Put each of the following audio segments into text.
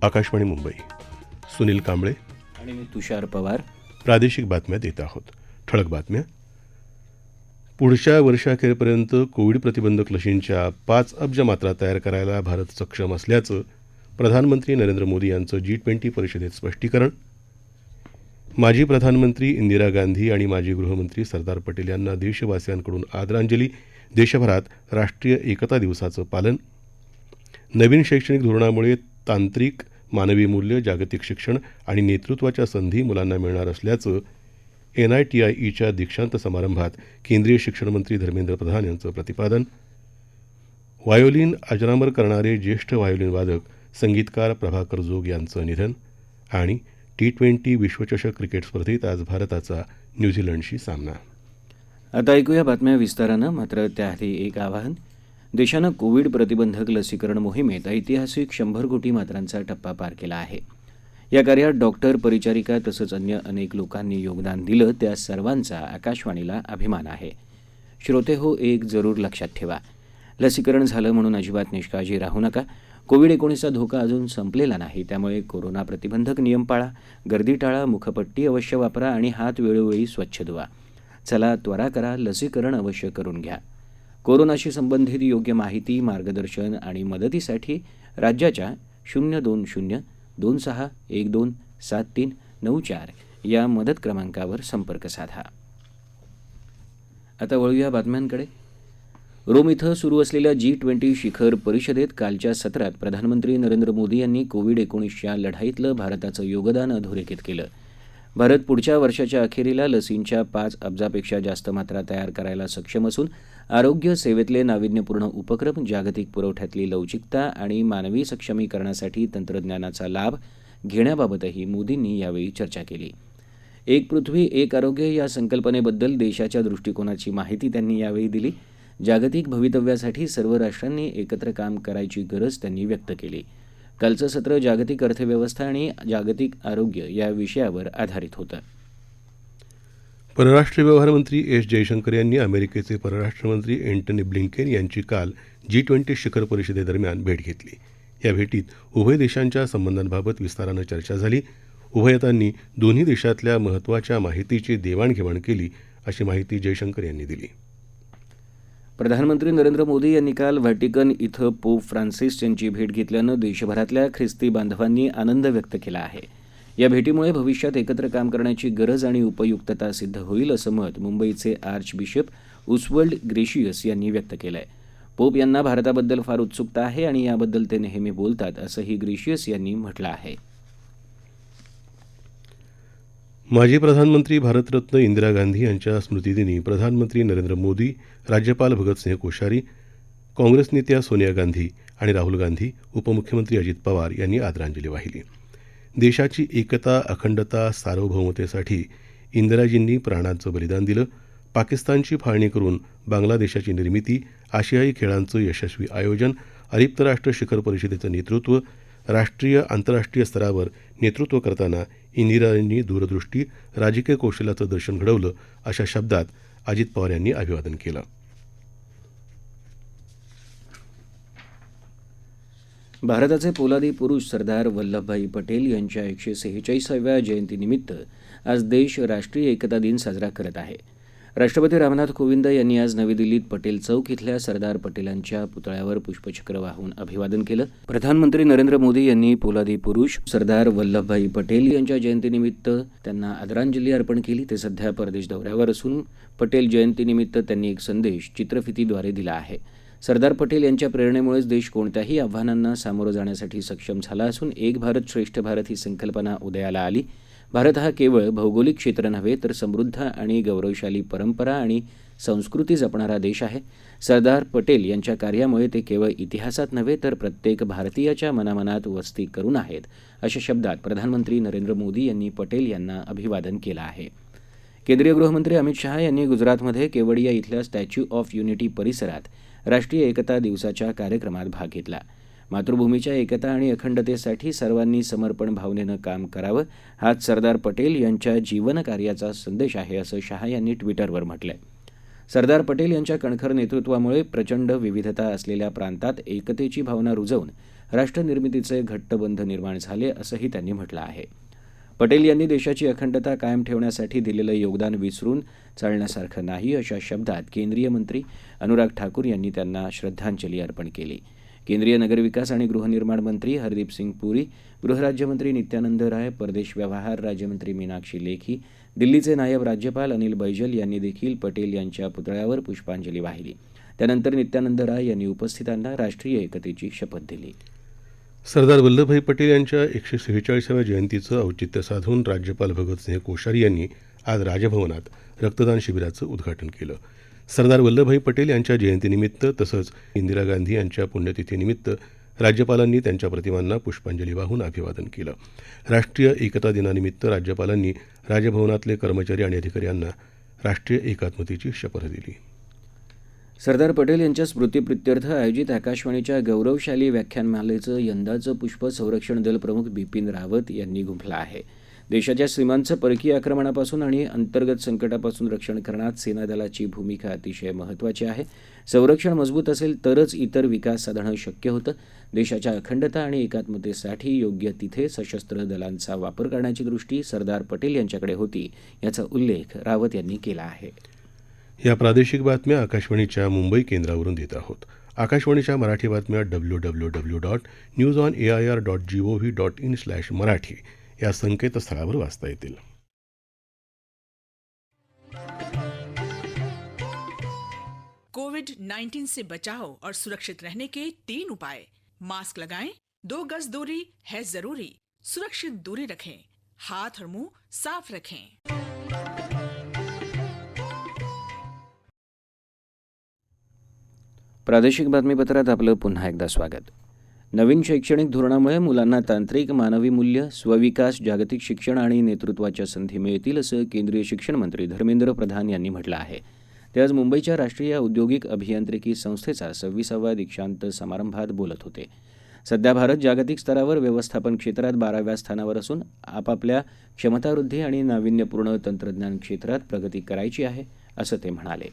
आकाशवाणी मुंबई. सुनील कांबळे आणि मी तुषार पवार. प्रादेशिक बातम्या देत आहोत. ठळक बातम्या. पुढच्या वर्षाखेरपर्यंत कोविड प्रतिबंधक लशींच्या 5 अब्ज मात्रा तयार करायला भारत सक्षम असल्याचं प्रधानमंत्री नरेंद्र मोदी यांचं G20 परिषदेत स्पष्टीकरण. माजी प्रधानमंत्री इंदिरा गांधी आणि माजी गृहमंत्री सरदार पटेल यांना देशवासियांकडून आदरांजली. देशभरात राष्ट्रीय एकता दिवसाचं पालन. नवीन शैक्षणिक धोरणामुळे तांत्रिक मानवी मूल्य, जागतिक शिक्षण आणि नेतृत्वाच्या संधी मुलांना मिळणार असल्याचं NITIEच्या दीक्षांत समारंभात केंद्रीय शिक्षण मंत्री धर्मेंद्र प्रधान यांचं प्रतिपादन. व्हायोलिन अजरामर करणारे ज्येष्ठ व्हायोलिन वादक संगीतकार प्रभाकर जोग यांचं निधन. आणि T20 विश्वचषक क्रिकेट स्पर्धेत आज भारताचा न्यूझीलंडशी सामना. आता ऐकूया बातम्या विस्तारानं. मात्र त्याआधी एक आवाहन. देशानं कोविड प्रतिबंधक लसीकरण मोहिमेत ऐतिहासिक 100 कोटी मात्रांचा टप्पा पार केला आहे. या कार्यात डॉक्टर, परिचारिका तसंच अन्य अनेक लोकांनी योगदान दिलं, त्या सर्वांचा आकाशवाणीला अभिमान आहे. श्रोते हो, एक जरूर लक्षात ठेवा. लसीकरण झालं म्हणून अजिबात निष्काळजी राहू नका. कोविड-19चा धोका अजून संपलेला नाही. त्यामुळे कोरोना प्रतिबंधक नियम पाळा, गर्दी टाळा, मुखपट्टी अवश्य वापरा आणि हात वेळोवेळी स्वच्छ धुवा. चला त्वरा करा, लसीकरण अवश्य करून घ्या. कोरोनाशी संबंधित योग्य माहिती, मार्गदर्शन आणि मदतीसाठी राज्याच्या 02026127394 या मदत क्रमांकावर संपर्क साधा. आता वळूया बातम्यांकडे. रोम इथं सुरू असलेल्या G20 शिखर परिषदेत कालच्या सत्रात प्रधानमंत्री नरेंद्र मोदी यांनी कोविड-19च्या लढाईतलं भारताचं योगदान अधोरेखित केलं. भारत पुढच्या वर्षाच्या अखेरीला लसींच्या 5 अब्जापेक्षा जास्त मात्रा तयार करायला सक्षम असून आरोग्य सेवेतले नाविन्यपूर्ण उपक्रम, जागतिक पुरवठ्यातली लवचिकता आणि मानवी सक्षमीकरणासाठी तंत्रज्ञानाचा लाभ घेण्याबाबतही मोदींनी यावेळी चर्चा केली. एक पृथ्वी, एक आरोग्य या संकल्पनेबद्दल देशाच्या दृष्टिकोनाची माहिती त्यांनी यावेळी दिली. जागतिक भवितव्यासाठी सर्व राष्ट्रांनी एकत्र काम करायची गरज त्यांनी व्यक्त केली. कालचं सत्र जागतिक अर्थव्यवस्था आणि जागतिक आरोग्य या विषयावर आधारित होतं. परराष्ट्र व्यवहार मंत्री एस जयशंकर यांनी अमेरिकेचे परराष्ट्रमंत्री एंटनी ब्लिंकेन यांची काल G20 शिखर परिषदेदरम्यान भेट घेतली. या भेटीत उभय देशांच्या संबंधांबाबत विस्तारानं चर्चा झाली. उभयतांनी दोन्ही देशातल्या महत्त्वाच्या माहितीची देवाणघेवाण केली, अशी माहिती जयशंकर यांनी दिली. प्रधानमंत्री नरेंद्र मोदी यांनी काल व्हॅटिकन इथं पोप फ्रान्सिस यांची भेट घेतल्यानं देशभरातल्या ख्रिस्ती बांधवांनी आनंद व्यक्त केला आहे. या भेटीमुळे भविष्यात एकत्र काम करण्याची गरज आणि उपयुक्तता सिद्ध होईल, असं मत मुंबईचे आर्चबिशप उस्वल्ड ग्रेशियस यांनी व्यक्त केलं आहे. पोप यांना भारताबद्दल फार उत्सुकता आहे आणि याबद्दल ते नेहमी बोलतात, असंही ग्रेशियस यांनी म्हटलं आहे. माजी प्रधानमंत्री भारतरत्न इंदिरा गांधी यांच्या स्मृतिदिनी प्रधानमंत्री नरेंद्र मोदी, राज्यपाल भगतसिंह कोश्यारी, काँग्रेस नेत्या सोनिया गांधी आणि राहुल गांधी, उपमुख्यमंत्री अजित पवार यांनी आदरांजली वाहिली. देशाची एकता, अखंडता, सार्वभौमतेसाठी इंदिराजींनी प्राणांचं बलिदान दिलं. पाकिस्तानची फाळणी करून बांगलादेशाची निर्मिती, आशियाई खेळांचं यशस्वी आयोजन, संयुक्त राष्ट्र शिखर परिषदेचं नेतृत्व, राष्ट्रीय आंतरराष्ट्रीय स्तरावर नेतृत्व करताना इंदिराजींनी दूरदृष्टी, राजकीय कौशल्याचं दर्शन घडवलं, अशा शब्दात अजित पवार यांनी अभिवादन केलं. भारताचे पोलादी पुरुष सरदार वल्लभभाई पटेल यांच्या 146व्या जयंतीनिमित्त आज देश राष्ट्रीय एकता दिन साजरा करत आहे. राष्ट्रपती रामनाथ कोविंद यांनी आज नवी दिल्लीत पटेल चौक इथल्या सरदार पटेलांच्या पुतळ्यावर पुष्पचक्र वाहून अभिवादन केलं. प्रधानमंत्री नरेंद्र मोदी यांनी पोलादी पुरुष सरदार वल्लभभाई पटेल यांच्या जयंतीनिमित्त त्यांना आदरांजली अर्पण केली. ते सध्या परदेश दौऱ्यावर असून पटेल जयंतीनिमित्त त्यांनी एक संदेश चित्रफितीद्वारे दिला आहे. सरदार पटेल यांच्या प्रेरणेमुळेच देश कोणत्याही आव्हानांना सामोरं जाण्यासाठी सक्षम झाला असून एक भारत श्रेष्ठ भारत ही संकल्पना उदयाला आली. भारत हा केवळ भौगोलिक क्षेत्र नव्हे तर समृद्ध आणि गौरवशाली परंपरा आणि संस्कृती जपणारा देश आहे. सरदार पटेल यांच्या कार्यामुळे ते केवळ इतिहासात नव्हे तर प्रत्येक भारतीयाच्या मनामनात वस्ती करून आहेत, अशा शब्दात प्रधानमंत्री नरेंद्र मोदी यांनी पटेल यांना अभिवादन केलं आहे. केंद्रीय गृहमंत्री अमित शहा यांनी गुजरातमध्ये केवडिया इथल्या स्टॅच्यू ऑफ युनिटी परिसरात राष्ट्रीय एकता दिवसाच्या कार्यक्रमात भाग घेतला. मातृभूमीच्या एकता आणि अखंडतेसाठी सर्वांनी समर्पण भावनेनं काम करावं, हाच सरदार पटेल यांच्या जीवनकार्याचा संदेश आहे, असं शहा यांनी ट्विटरवर म्हटलंय. सरदार पटेल यांच्या कणखर नेतृत्वामुळे प्रचंड विविधता असलेल्या प्रांतात एकतेची भावना रुजवून राष्ट्रनिर्मितीचे घट्ट बंध निर्माण झाले असंही त्यांनी म्हटलं आहे. पटेल यांनी देशाची अखंडता कायम ठेवण्यासाठी दिलेलं योगदान विसरून चालण्यासारखं नाही, अशा शब्दात केंद्रीय मंत्री अनुराग ठाकूर यांनी त्यांना श्रद्धांजली अर्पण केली. केंद्रीय नगरविकास आणि गृहनिर्माण मंत्री हरदीप सिंग पुरी, गृहराज्यमंत्री नित्यानंद राय, परदेश व्यवहार राज्यमंत्री मीनाक्षी लेखी, दिल्लीचे नायब राज्यपाल अनिल बैजल यांनी देखील पटेल यांच्या पुतळ्यावर पुष्पांजली वाहिली. त्यानंतर नित्यानंद राय यांनी उपस्थितांना राष्ट्रीय एकतेची शपथ दिली. सरदार वल्लभभाई पटेल यांच्या 146व्या जयंतीचं औचित्य साधून राज्यपाल भगतसिंह कोश्यारी यांनी आज राजभवनात रक्तदान शिबिराचं उद्घाटन केलं. सरदार वल्लभभाई पटेल यांच्या जयंतीनिमित्त तसंच इंदिरा गांधी यांच्या पुण्यतिथीनिमित्त राज्यपालांनी त्यांच्या प्रतिमांना पुष्पांजली वाहून अभिवादन केलं. राष्ट्रीय एकता दिनानिमित्त राज्यपालांनी राजभवनातले कर्मचारी आणि अधिकारी यांना राष्ट्रीय एकात्मतेची शपथ दिली. सरदार पटेल यांच्या स्मृतीप्रित्यर्थ आयोजित आकाशवाणीच्या गौरवशाली व्याख्यानमालेचं यंदाचं पुष्प संरक्षण दल प्रमुख बिपिन रावत यांनी गुंफलं आहे. देशाच्या सीमांचं परकीय आक्रमणापासून आणि अंतर्गत संकटापासून रक्षण करण्यात सेनादलाची भूमिका अतिशय महत्त्वाची आहे. संरक्षण मजबूत असेल तरच इतर विकास साधणं शक्य होतं. देशाच्या अखंडता आणि एकात्मतेसाठी योग्य तिथे सशस्त्र दलांचा वापर करण्याची दृष्टी सरदार पटेल यांच्याकडे होती, याचा उल्लेख रावत यांनी केला आहे. या प्रादेशिक बातम्या आकाशवाणीच्या मुंबई केंद्रावरून देत आहोत. आकाशवाणीच्या मराठी बातम्या www.newsonair.gov.in/मराठी या संकेतस्थळावर वाचता येतील. कोविड-19 से बचाव और सुरक्षित रहने के 3 उपाय। मास्क लगाएं, 2 गज दूरी है जरूरी, सुरक्षित दूरी रखें, हाथ और मुंह साफ रखें. प्रादेशिक बातमीपत्रात आपलं पुन्हा एकदा स्वागत. नवीन शैक्षणिक धोरणामुळे मुलांना तांत्रिक, मानवी मूल्य, स्वविकास, जागतिक शिक्षण आणि नेतृत्वाच्या संधी मिळतील, असं केंद्रीय शिक्षण मंत्री धर्मेंद्र प्रधान यांनी म्हटलं आहे. ते आज मुंबईच्या राष्ट्रीय औद्योगिक अभियांत्रिकी संस्थेचा 26वा दीक्षांत समारंभात बोलत होते. सध्या भारत जागतिक स्तरावर व्यवस्थापन क्षेत्रात 12व्या स्थानावर असून आपापल्या क्षमतावृद्धी आणि नाविन्यपूर्ण तंत्रज्ञान क्षेत्रात प्रगती करायची आहे, असं ते म्हणाले.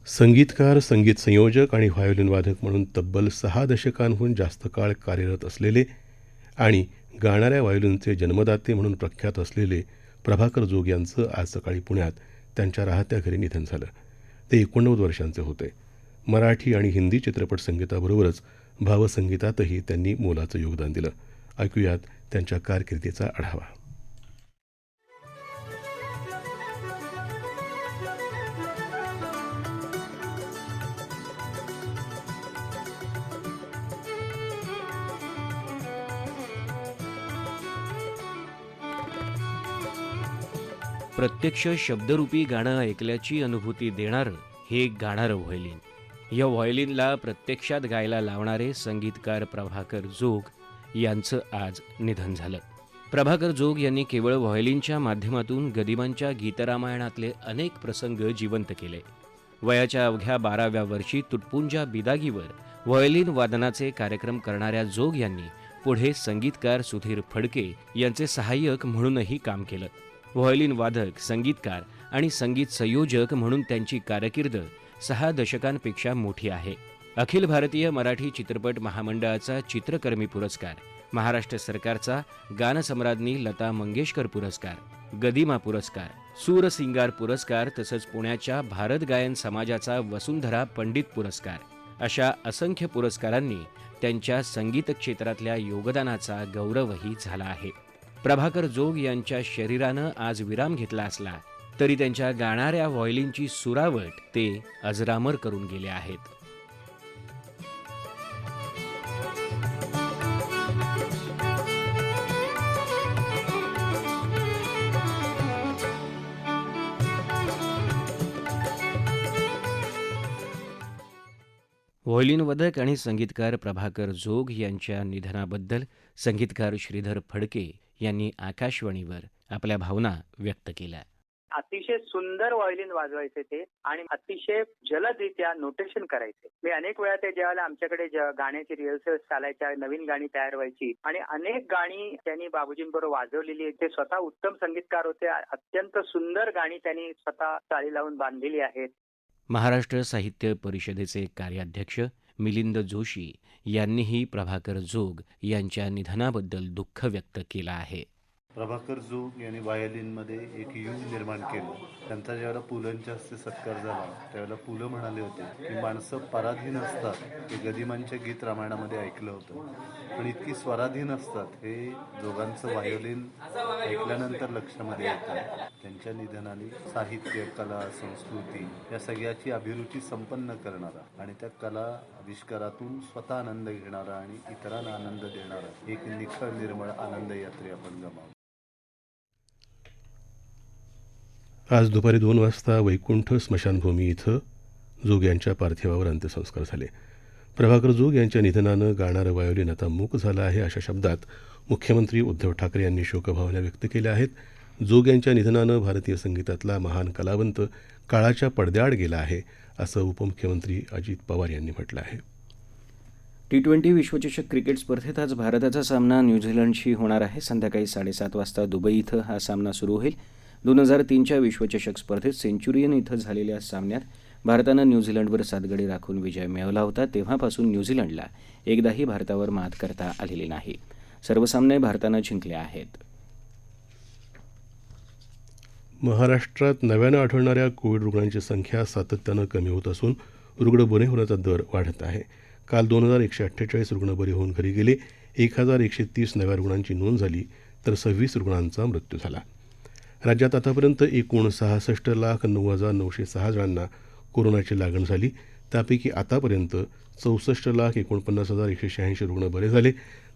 संगीतकार, संगीत संयोजक आणि व्हायोलिन वादक म्हणून तब्बल 6 दशकांहून जास्त काळ कार्यरत असलेले आणि गाणाऱ्या व्हायोलिनचे जन्मदाते म्हणून प्रख्यात असलेले प्रभाकर जोग यांचं आज सकाळी पुण्यात त्यांच्या राहत्या घरी निधन झालं. ते 89 वर्षांचे होते. मराठी आणि हिंदी चित्रपट संगीताबरोबरच भावसंगीतातही त्यांनी मोलाचं योगदान दिलं. ऐकूयात त्यांच्या कारकिर्दीचा आढावा. प्रत्यक्ष शब्दरूपी गाणं ऐकल्याची अनुभूती देणारं हे गाणारं व्हायोलिन. या व्हायोलिनला प्रत्यक्षात गायला लावणारे संगीतकार प्रभाकर जोग यांचं आज निधन झालं. प्रभाकर जोग यांनी केवळ व्हायोलिनच्या माध्यमातून गदिमांच्या गीतरामायणातले अनेक प्रसंग जिवंत केले. वयाच्या अवघ्या 12व्या वर्षी तुटपुंजा बिदागीवर व्हायोलिन वादनाचे कार्यक्रम करणाऱ्या जोग यांनी पुढे संगीतकार सुधीर फडके यांचे सहाय्यक म्हणूनही काम केलं. व्हायोलिन वादक, संगीतकार आणि संगीत संयोजक म्हणून त्यांची कारकीर्द 6 दशकांपेक्षा मोठी आहे. अखिल भारतीय मराठी चित्रपट महामंडळाचा चित्रकर्मी पुरस्कार, महाराष्ट्र सरकारचा गानसम्राज्ञी लता मंगेशकर पुरस्कार, गदिमा पुरस्कार, सूरसिंगार पुरस्कार तसंच पुण्याच्या भारत गायन समाजाचा वसुंधरा पंडित पुरस्कार अशा असंख्य पुरस्कारांनी त्यांच्या संगीत क्षेत्रातल्या योगदानाचा गौरवही झाला आहे. प्रभाकर जोग यांच्या शरीरानं आज विराम घेतला असला तरी त्यांच्या गाणाऱ्या व्हायोलिनची सुरावट ते अजरामर करून गेले आहेत. व्हायोलिन वादक आणि संगीतकार प्रभाकर जोग यांच्या निधनाबद्दल संगीतकार श्रीधर फडके यांनी आकाशवाणीवर आपल्या भावना व्यक्त केल्या. अतिशय सुंदर व्हायोलिन वाजवायचे ते आणि अतिशय जलदरित्या नोटेशन करायचे. मी अनेक वेळा ते ज्यावेळेला आमच्याकडे गाण्याची रिहर्सल्स चालायच्या, नवीन गाणी तयार व्हायची आणि अनेक गाणी त्यांनी बाबूजींबरोबर वाजवलेली. ते स्वतः उत्तम संगीतकार होते. अत्यंत सुंदर गाणी त्यांनी स्वतः चाली लावून बांधलेली आहेत. महाराष्ट्र साहित्य परिषदेचे कार्याध्यक्ष मिलिंद जोशी यांनीही प्रभाकर जोग यांच्या निधनाबद्दल दुःख व्यक्त केलं आहे. प्रभाकर जोग यांनी व्हायोलिनमध्ये एक युग निर्माण केलं. त्यांचा ज्यावेळेला पुलंच्या हस्ते सत्कार झाला त्यावेळेला पुलं म्हणाले होते की माणसं पराधीन असतात हे गदिमांच्या गीत रामायणामध्ये ऐकलं होतं, पण इतकी स्वराधीन असतात हे जोगांचं व्हायोलिन ऐकल्यानंतर लक्षामध्ये येतं. त्यांच्या निधनाने साहित्य, कला, संस्कृती या सगळ्याची अभिरुची संपन्न करणारा आणि त्या कला आविष्कारातून स्वतः आनंद घेणारा आणि इतरांना आनंद देणारा एक निखळ निर्मळ आनंद यात्री आपण गमावतो. आज दुपारी 2 वाजता वैकुंठ स्मशानभूमी इथं जोग यांच्या पार्थिवावर अंत्यसंस्कार झाले. प्रभाकर जोग यांच्या निधनानं गाणारं व्हायोलिन आता मूक झालं आहे अशा शब्दात मुख्यमंत्री उद्धव ठाकरे यांनी शोकभावना व्यक्त केल्या आहेत. जोग यांच्या निधनानं भारतीय संगीतातला महान कलावंत काळाच्या पडद्याआड गेला आहे असं उपमुख्यमंत्री अजित पवार यांनी म्हटलं आहे. T20 विश्वचषक क्रिकेट स्पर्धेत आज भारताचा सामना न्यूझीलंडशी होणार आहे. संध्याकाळी 7:30 वाजता दुबई इथं हा सामना सुरू होईल. 2003च्या विश्वचषक स्पर्धेत सेंचुरियन इथं झालेल्या सामन्यात भारतानं न्यूझीलंडवर 7 गडी राखून विजय मिळवला होता. तेव्हापासून न्यूझीलंडला एकदाही भारतावर मात करता आलेली नाही. सर्व सामने भारतानं जिंकले आहेत. महाराष्ट्रात नव्यानं आढळणाऱ्या कोविड रुग्णांची संख्या सातत्यानं कमी होत असून रुग्ण बरे होण्याचा दर वाढत आहे. काल 2148 रुग्ण बरे होऊन घरी गेले. 1130 नव्या रुग्णांची नोंद झाली तर 26 रुग्णांचा मृत्यू झाला. राज्यात आतापर्यंत एकूण 66,09,906 जणांना कोरोनाची लागण झाली. त्यापैकी आतापर्यंत 64,49,186 रुग्ण बरे झाले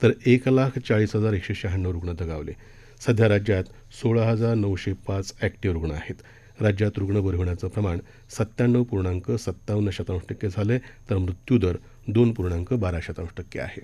तर 1,40,196 रुग्ण दगावले. सध्या राज्यात 16,905 ॲक्टिव्ह रुग्ण आहेत. राज्यात रुग्ण बरे होण्याचं प्रमाण 97.57% झालं आहे तर मृत्यूदर 2.12% आहे.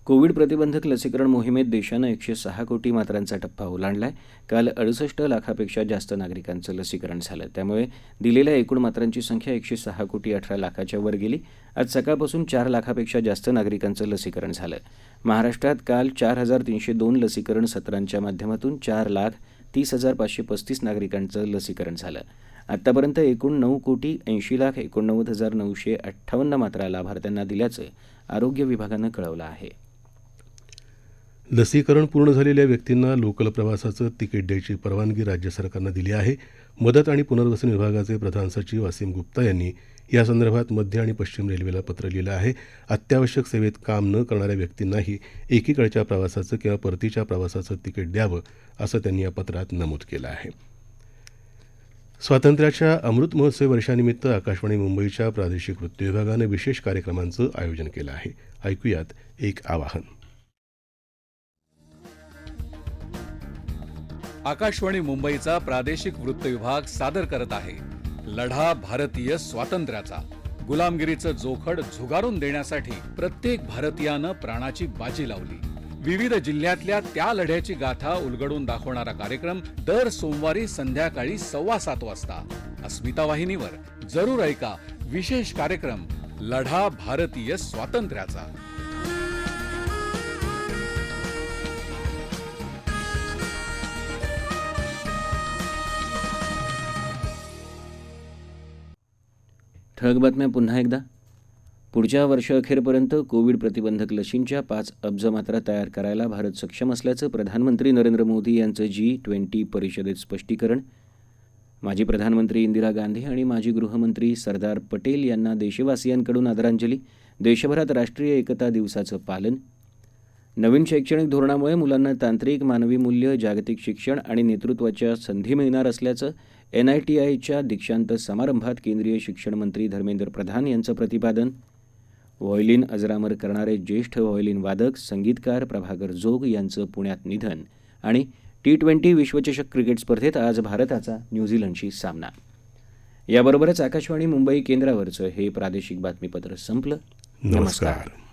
कोविड प्रतिबंधक लसीकरण मोहिमेत देशानं 106 कोटी मात्रांचा टप्पा ओलांडला आहे. काल 68 लाखापेक्षा जास्त नागरिकांचं लसीकरण झालं. त्यामुळे दिलेल्या एकूण मात्रांची संख्या 106 कोटी 18 लाखाच्या वर गेली. आज सकाळपासून 4 लाखापेक्षा जास्त नागरिकांचं लसीकरण झालं. महाराष्ट्रात काल 4,302 लसीकरण सत्रांच्या माध्यमातून 4,30,535 नागरिकांचं लसीकरण झालं. आत्तापर्यंत एकूण 9,80,89,958 मात्रा लाभार्थ्यांना दिल्याचं आरोग्य विभागानं कळवलं आहे. लसीकरण पूर्ण झालेल्या व्यक्तींना लोकल प्रवासाचं तिकीट द्यायची परवानगी राज्य सरकारनं दिली आहे. मदत आणि पुनर्वसन विभागाचे प्रधान सचिव असीम गुप्ता यांनी यासंदर्भात मध्य आणि पश्चिम रेल्वेला पत्र लिहिलं आहे. अत्यावश्यक सेवेत काम न करणाऱ्या व्यक्तींनाही एकीकडच्या प्रवासाचं किंवा परतीच्या प्रवासाचं तिकीट द्यावं असं त्यांनी या पत्रात नमूद केलं आहे. स्वातंत्र्याच्या अमृत महोत्सव वर्षानिमित्त आकाशवाणी मुंबईच्या प्रादेशिक वृत्तविभागानं विशेष कार्यक्रमांचं आयोजन केलं आहे. ऐकूयात एक आवाहन. आकाशवाणी मुंबईचा प्रादेशिक वृत्त विभाग सादर करत आहे लढा भारतीय स्वातंत्र्याचा. गुलामगिरीचं जोखड झुगारून देण्यासाठी प्रत्येक भारतीयानं प्राणाची बाजी लावली. विविध जिल्ह्यातल्या त्या लढ्याची गाथा उलगडून दाखवणारा कार्यक्रम दर सोमवारी संध्याकाळी 7:15 वाजता अस्मिता वाहिनीवर जरूर ऐका. विशेष कार्यक्रम लढा भारतीय स्वातंत्र्याचा. ठळक बातम्या पुन्हा एकदा. पुढच्या वर्षअखेरपर्यंत कोविड प्रतिबंधक लशींच्या 5 अब्ज मात्रा तयार करायला भारत सक्षम असल्याचं प्रधानमंत्री नरेंद्र मोदी यांचं G20 परिषदेत स्पष्टीकरण. माजी प्रधानमंत्री इंदिरा गांधी आणि माजी गृहमंत्री सरदार पटेल यांना देशवासियांकडून आदरांजली. देशभरात राष्ट्रीय एकता दिवसाचं पालन. नवीन शैक्षणिक धोरणामुळे मुलांना तांत्रिक, मानवी मूल्य, जागतिक शिक्षण आणि नेतृत्वाच्या संधी मिळणार असल्याचं NITIच्या दीक्षांत समारंभात केंद्रीय शिक्षण मंत्री धर्मेंद्र प्रधान यांचं प्रतिपादन. व्हायोलिन अजरामर करणारे ज्येष्ठ व्हायोलिन वादक संगीतकार प्रभाकर जोग यांचं पुण्यात निधन. आणि T20 विश्वचषक क्रिकेट स्पर्धेत आज भारताचा न्यूझीलंडशी सामना. याबरोबरच आकाशवाणी मुंबई केंद्रावरचं हे प्रादेशिक बातमीपत्र संपलं. नमस्कार.